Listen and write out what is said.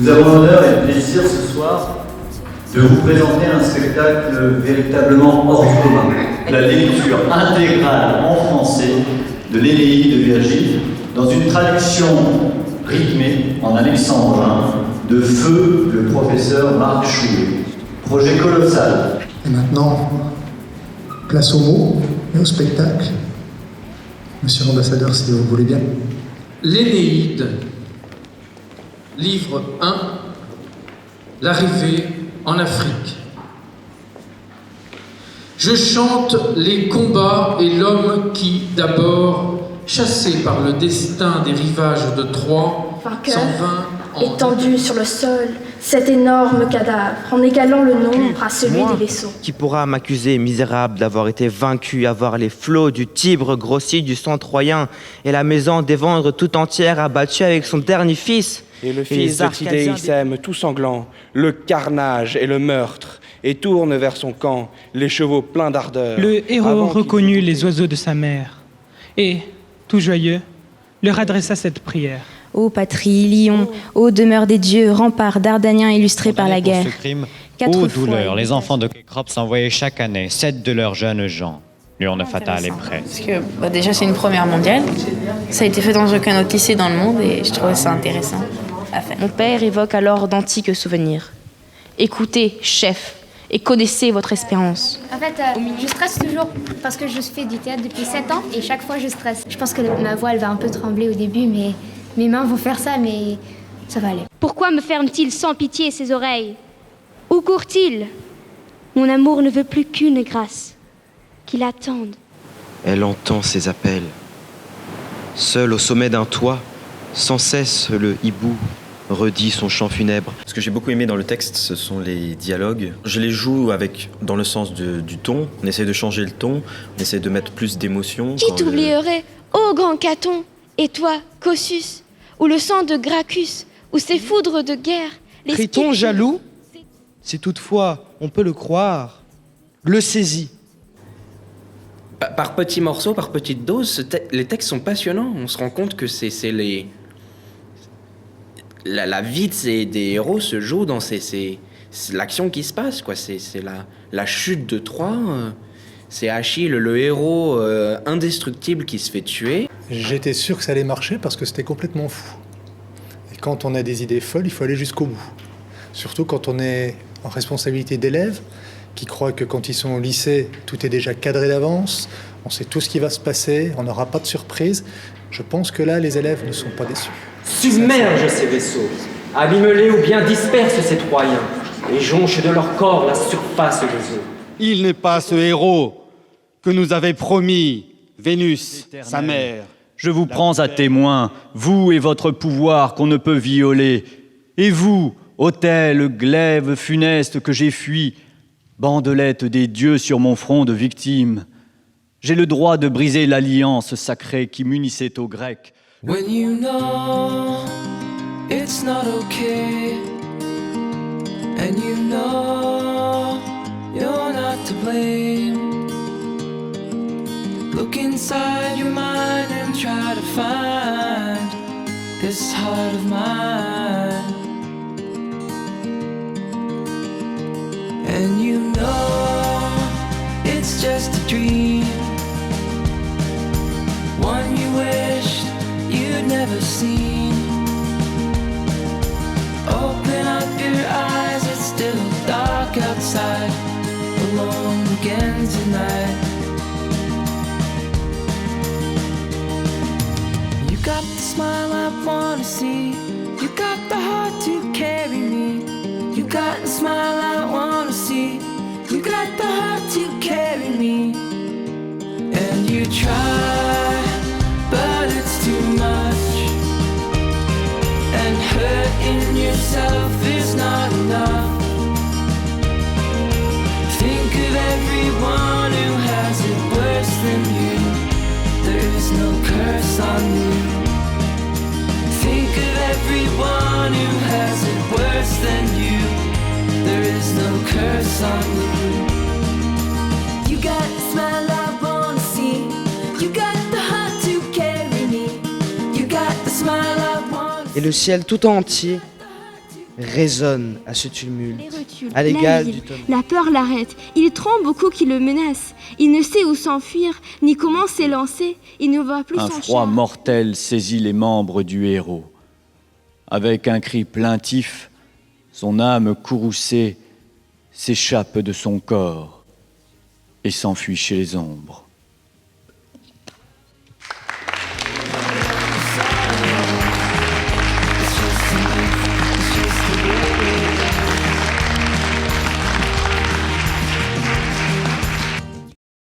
Nous avons l'honneur et le plaisir ce soir de vous présenter un spectacle véritablement hors du commun. La lecture intégrale en français de l'Énéide de Virgile dans une traduction rythmée en alexandrin de feu le professeur Marc Chouet. Projet colossal. Et maintenant, place aux mots et au spectacle. Monsieur l'ambassadeur, si vous voulez bien. L'Énéide, livre 1, l'arrivée en Afrique. Je chante les combats et l'homme qui, d'abord, chassé par le destin des rivages de Troie, s'en vint étendu sur le sol, cet énorme cadavre, en égalant le nombre à celui des vaisseaux. Qui pourra m'accuser, misérable, d'avoir été vaincu, avoir les flots du Tibre grossis du sang troyen, et la maison des Vendres tout entière abattue avec son dernier fils. Et le fils de Tidée sème tout sanglant le carnage et le meurtre, et tourne vers son camp les chevaux pleins d'ardeur. Le héros reconnut les oiseaux de sa mère, et, tout joyeux, leur adressa cette prière. Ô patrie, lion, ô demeure des dieux, rempart dardaniens illustrés par la guerre. Pour ce crime, ô douleur, les enfants de Kécrops envoyaient chaque année 7 de leurs jeunes gens. L'urne fatale est prête. Parce que déjà c'est une première mondiale, ça a été fait dans aucun autre lycée dans le monde et je trouvais ça intéressant à faire. Mon père évoque alors d'antiques souvenirs. Écoutez, chef, et connaissez votre espérance. En fait, je stresse toujours parce que je fais du théâtre depuis 7 ans et chaque fois je stresse. Je pense que ma voix elle va un peu trembler au début, mais mes mains vont faire ça, mais ça va aller. Pourquoi me ferme-t-il sans pitié ses oreilles? Où court-il? Mon amour ne veut plus qu'une grâce, qu'il attende. Elle entend ses appels. Seule au sommet d'un toit, sans cesse le hibou redit son chant funèbre. Ce que j'ai beaucoup aimé dans le texte, ce sont les dialogues. Je les joue dans le sens du ton. On essaie de changer le ton, on essaie de mettre plus d'émotion. Qui t'oublierait, ô grand Caton? Et toi, Cossus, ou le sang de Gracchus, ou ces foudres de guerre? Criton jaloux, si toutefois on peut le croire, le saisit. Par petits morceaux, par petites doses, les textes sont passionnants. On se rend compte que la vie des héros se joue dans c'est l'action qui se passe, quoi. C'est la chute de Troie. C'est Achille, le héros indestructible qui se fait tuer. J'étais sûr que ça allait marcher parce que c'était complètement fou. Et quand on a des idées folles, il faut aller jusqu'au bout. Surtout quand on est en responsabilité d'élèves qui croient que quand ils sont au lycée, tout est déjà cadré d'avance, on sait tout ce qui va se passer, on n'aura pas de surprise. Je pense que là, les élèves ne sont pas déçus. Submerge ces vaisseaux, abîme-les ou bien disperse ces Troyens, et jonche de leur corps la surface des eaux. Il n'est pas ce héros que nous avait promis Vénus, sa mère. Je vous prends à témoin, vous et votre pouvoir qu'on ne peut violer, et vous, autel, glaive funeste que j'ai fui, bandelette des dieux sur mon front de victime. J'ai le droit de briser l'alliance sacrée qui m'unissait aux Grecs. When you know it's not okay, and you know you're not to blame, look inside your mind and try to find this heart of mine. And you know it's just a dream, one you wished you'd never seen. Open up your eyes, it's still dark outside, alone again tonight. You got the smile I wanna see, you got the heart to carry me, you got smile I wanna see. You got the heart to carry me. And you try, but it's too much. And hurting yourself is not enough. Think of everyone who has it worse than you. There is no curse on you. Think of everyone who has it worse than you. There is no curse on you. You got the smile I wanna see. You got the heart to carry me. You got the smile I wanna see. Et le ciel tout entier résonne à ce tumulte, à l'égal du tonnerre. La peur l'arrête. Il tremble beaucoup qui le menace. Il ne sait où s'enfuir, ni comment s'élancer. Il ne voit plus Un son froid char. mortel saisit les membres du héros. Avec un cri plaintif, son âme courroucée s'échappe de son corps et s'enfuit chez les ombres.